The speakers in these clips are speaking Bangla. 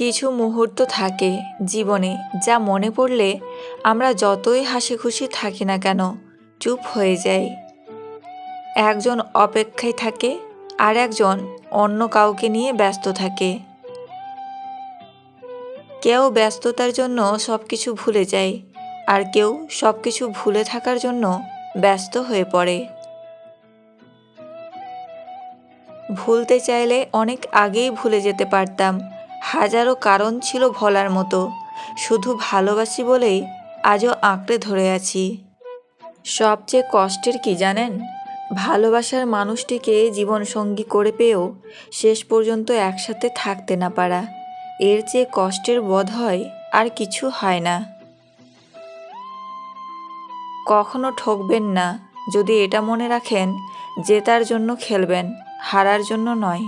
কিছু মুহূর্ত থাকে জীবনে, যা মনে পড়লে আমরা যতই হাসি খুশি থাকি না কেন চুপ হয়ে যাই। একজন অপেক্ষায় থাকে আর একজন অন্য কাউকে নিয়ে ব্যস্ত থাকে। কেউ ব্যস্ততার জন্য সব কিছু ভুলে যায়, আর কেউ সব কিছু ভুলে থাকার জন্য ব্যস্ত হয়ে পড়ে। ভুলতে চাইলে অনেক আগেই ভুলে যেতে পারতাম। হাজারো কারণ ছিল ভোলার মতো, শুধু ভালোবাসি বলেই আজও আঁকড়ে ধরে আছি। সবচেয়ে কষ্টের কি জানেন? ভালোবাসার মানুষটিকে জীবনসঙ্গী করে পেয়েও শেষ পর্যন্ত একসাথে থাকতে না পারা। এর চেয়ে কষ্টের বোধ হয় আর কিছু হয় না। কখনো ঠকবেন না, যদি এটা মনে রাখেন জেতার জন্য খেলবেন, হারার জন্য নয়।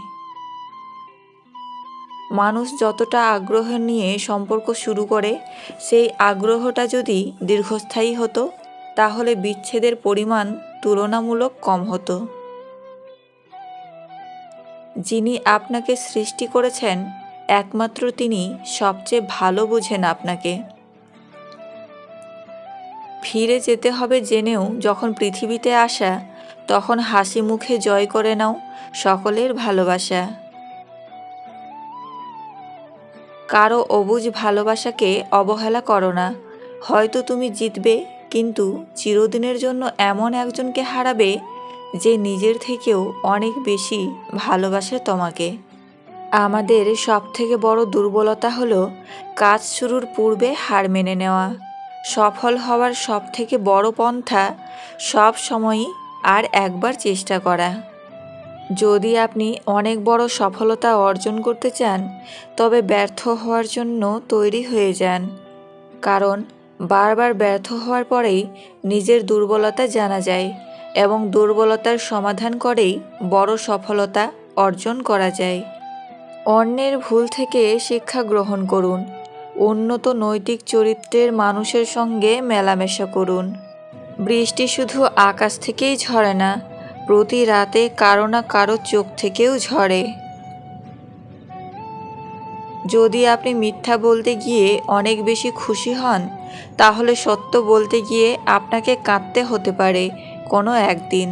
মানুষ যতটা আগ্রহ নিয়ে সম্পর্ক শুরু করে, সেই আগ্রহটা যদি দীর্ঘস্থায়ী হতো তাহলে বিচ্ছেদের পরিমাণ তুলনামূলক কম হতো। যিনি আপনাকে সৃষ্টি করেছেন একমাত্র তিনি সবচেয়ে ভালো বোঝেন আপনাকে। ফিরে যেতে হবে জেনেও যখন পৃথিবীতে আসা, তখন হাসি মুখে জয় করে নাও সকলের ভালোবাসা। কারো অবুঝ ভালোবাসাকে অবহেলা করো না। হয়তো তুমি জিতবে, কিন্তু চিরদিনের জন্য এমন একজনকে হারাবে যে নিজের থেকেও অনেক বেশি ভালোবাসে তোমাকে। আমাদের সবথেকে বড় দুর্বলতা হলো কাজ শুরুর পূর্বে হার মেনে নেওয়া। সফল হওয়ার সবথেকে বড় পন্থা সব সময়ই আর একবার চেষ্টা করা। যদি আপনি অনেক বড় সফলতা অর্জন করতে চান, তবে ব্যর্থ হওয়ার জন্য তৈরি হয়ে যান। কারণ বারবার ব্যর্থ হওয়ার পরেই নিজের দুর্বলতা জানা যায়, এবং দুর্বলতার সমাধান করেই বড় সফলতা অর্জন করা যায়। অন্যের ভুল থেকে শিক্ষা গ্রহণ করুন। উন্নত নৈতিক চরিত্রের মানুষের সঙ্গে মেলামেশা করুন। বৃষ্টি শুধু আকাশ থেকেই ঝরে না, প্রতি রাতে কারো না কারো চোখ থেকেও ঝরে। যদি আপনি মিথ্যা বলতে গিয়ে অনেক বেশি খুশি হন, তাহলে সত্য বলতে গিয়ে আপনাকে কাঁদতে হতে পারে কোনো একদিন।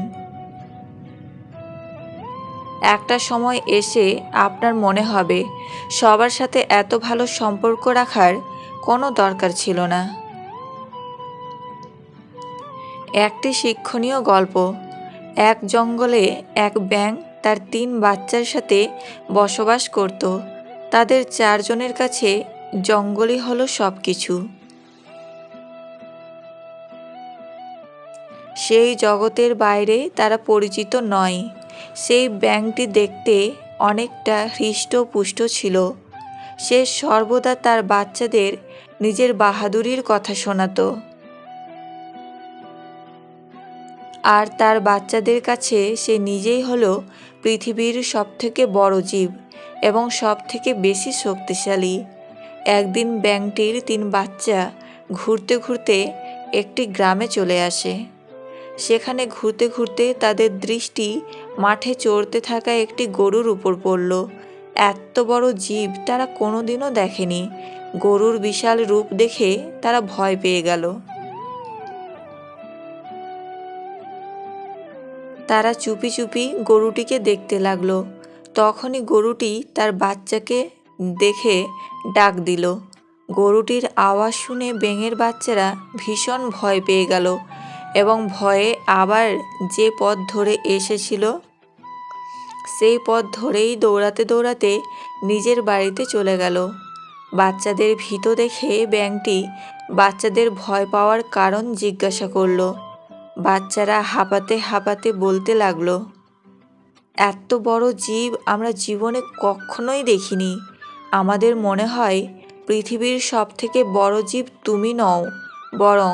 একটা সময় এসে আপনার মনে হবে সবার সাথে এত ভালো সম্পর্ক রাখার কোনো দরকার ছিল না। একটি শিক্ষণীয় গল্প। এক জঙ্গলে এক ব্যাঙ তার 3 বাচ্চার সাথে বসবাস করত। তাদের 4 জনের কাছে জঙ্গলই হলো সব কিছু। সেই জগতের বাইরে তারা পরিচিত নয়। সেই ব্যাঙটি দেখতে অনেকটা হৃষ্টপুষ্ট ছিল। সে সর্বদা তার বাচ্চাদের নিজের বাহাদুরির কথা শোনাতো। আর তার বাচ্চাদের কাছে সে নিজেই হলো পৃথিবীর সবথেকে বড় জীব এবং সবথেকে বেশি শক্তিশালী। একদিন ব্যাঙটির 3 বাচ্চা ঘুরতে ঘুরতে একটি গ্রামে চলে আসে। সেখানে ঘুরতে ঘুরতে তাদের দৃষ্টি মাঠে চড়তে থাকা একটি গরুর উপর পড়ল। এত বড় জীব তারা কোনোদিনও দেখেনি। গরুর বিশাল রূপ দেখে তারা ভয় পেয়ে গেল। তারা চুপি চুপি গরুটিকে দেখতে লাগলো। তখনই গরুটি তার বাচ্চাকে দেখে ডাক দিল। গরুটির আওয়াজ শুনে ব্যাঙের বাচ্চারা ভীষণ ভয় পেয়ে গেল এবং ভয়ে আবার যে পথ ধরে এসেছিল সেই পথ ধরেই দৌড়াতে দৌড়াতে নিজের বাড়িতে চলে গেল। বাচ্চাদের ভীত দেখে ব্যাঙটি বাচ্চাদের ভয় পাওয়ার কারণ জিজ্ঞাসা করলো। বাচ্চারা হাঁপাতে হাঁপাতে বলতে লাগলো, এত বড় জীব আমরা জীবনে কখনোই দেখিনি। আমাদের মনে হয় পৃথিবীর সবথেকে বড় জীব তুমি নও, বরং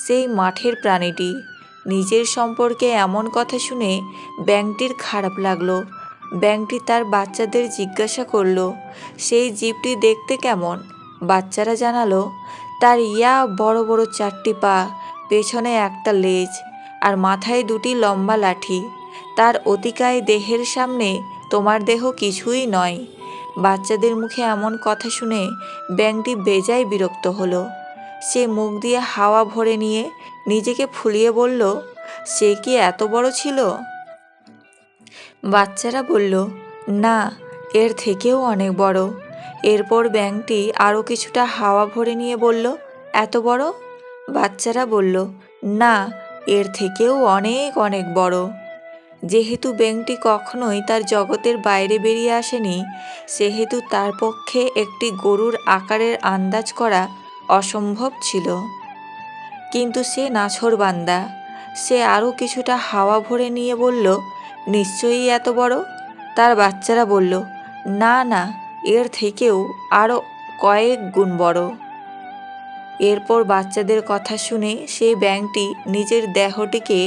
সেই মাঠের প্রাণীটি। নিজের সম্পর্কে এমন কথা শুনে ব্যাঙটির খারাপ লাগলো। ব্যাঙটি তার বাচ্চাদের জিজ্ঞাসা করলো, সেই জীবটি দেখতে কেমন? বাচ্চারা জানালো, তার বড় বড় 4টি পা, পেছনে একটা লেজ আর মাথায় 2টি লম্বা লাঠি। তার অতিকায় দেহের সামনে তোমার দেহ কিছুই নয়। বাচ্চাদের মুখে এমন কথা শুনে ব্যাঙটি বেজায় বিরক্ত হলো। সে মুখ দিয়ে হাওয়া ভরে নিয়ে নিজেকে ফুলিয়ে বলল, সে কি এত বড় ছিল? বাচ্চারা বলল, না, এর থেকেও অনেক বড়। এরপর ব্যাঙটি আরও কিছুটা হাওয়া ভরে নিয়ে বলল, এত বড়? বাচ্চারা বলল, না, এর থেকেও অনেক অনেক বড়। যেহেতু ব্যাঙটি কখনোই তার জগতের বাইরে বেরিয়ে আসেনি, সেহেতু তার পক্ষে একটি গরুর আকারের আন্দাজ করা অসম্ভব ছিল। কিন্তু সে নাছোড়বান্দা। সে আরও কিছুটা হাওয়া ভরে নিয়ে বলল, নিশ্চয়ই এত বড়। তার বাচ্চারা বলল, না না, এর থেকেও আরও কয়েক গুণ বড়। এরপর বাচ্চাদের কথা শুনে সেই ব্যাঙটি নিজের দেহটিকে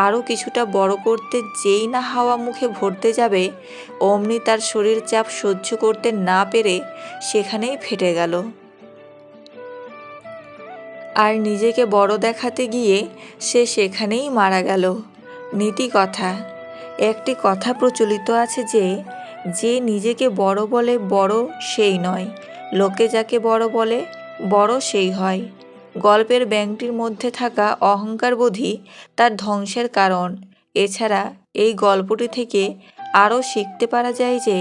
আরও কিছুটা বড় করতে যেই না হাওয়া মুখে ভরতে যাবে, অমনি তার শরীর চাপ সহ্য করতে না পেরে সেখানেই ফেটে গেল। আর নিজেকে বড় দেখাতে গিয়ে সে সেখানেই মারা গেল। নীতি কথা, একটি কথা প্রচলিত আছে যে, যে নিজেকে বড় বলে বড় সেই নয়, লোকে যাকে বড় বলে বড় সেই হয়। গল্পের ব্যাঙটির মধ্যে থাকা অহংকারবোধই তার ধ্বংসের কারণ। এছাড়া এই গল্পটি থেকে আরও শিখতে পারা যায় যে,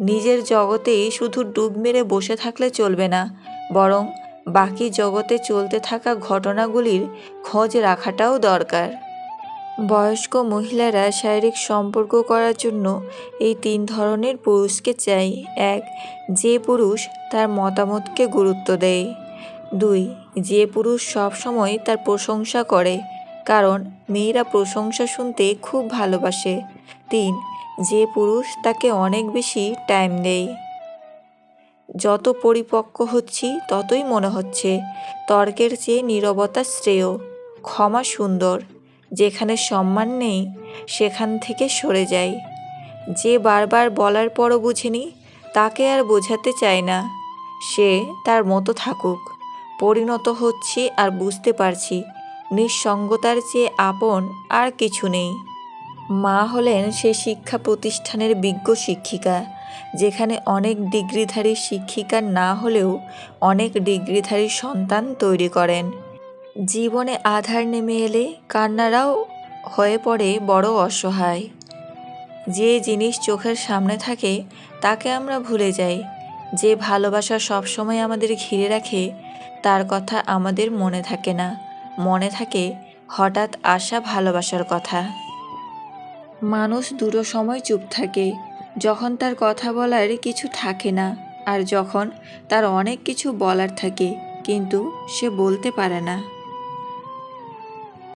নিজের জগতেই শুধু ডুব মেরে বসে থাকলে চলবে না, বরং বাকি জগতে চলতে থাকা ঘটনাগুলির খোঁজ রাখাটাও দরকার। বয়স্ক মহিলারা শারীরিক সম্পর্ক করার জন্য এই 3 ধরনের পুরুষকে চাই। 1. যে পুরুষ তার মতামতকে গুরুত্ব দেয়। 2. যে পুরুষ সবসময় তার প্রশংসা করে, কারণ মেয়েরা প্রশংসা শুনতে খুব ভালোবাসে। 3. যে পুরুষ তাকে অনেক বেশি টাইম দেয়। যত পরিপক্ক হচ্ছি ততই মনে হচ্ছে তর্কের চেয়ে নীরবতা শ্রেয়। ক্ষমা সুন্দর, যেখানে সম্মান নেই সেখান থেকে সরে যাই। যে বারবার বলার পরও বুঝেনি, তাকে আর বোঝাতে চায় না। সে তার মতো থাকুক। পরিণত হচ্ছি আর বুঝতে পারছি নিঃসঙ্গতার চেয়ে আপন আর কিছু নেই। মা হলেন সে শিক্ষা প্রতিষ্ঠানের বিজ্ঞ শিক্ষিকা, যেখানে অনেক ডিগ্রিধারী শিক্ষিকা না হলেও অনেক ডিগ্রিধারী সন্তান তৈরি করেন। জীবনে আঁধার নেমে এলে কান্নারাও হয়ে পড়ে বড় অসহায়। যে জিনিস চোখের সামনে থাকে তাকে আমরা ভুলে যাই। যে ভালোবাসা সবসময় আমাদের ঘিরে রাখে তার কথা আমাদের মনে থাকে না। মনে থাকে হঠাৎ আসা ভালোবাসার কথা। মানুষ দুটো সময় চুপ থাকে, যখন তার কথা বলার কিছু থাকে না, আর যখন তার অনেক কিছু বলার থাকে কিন্তু সে বলতে পারে না।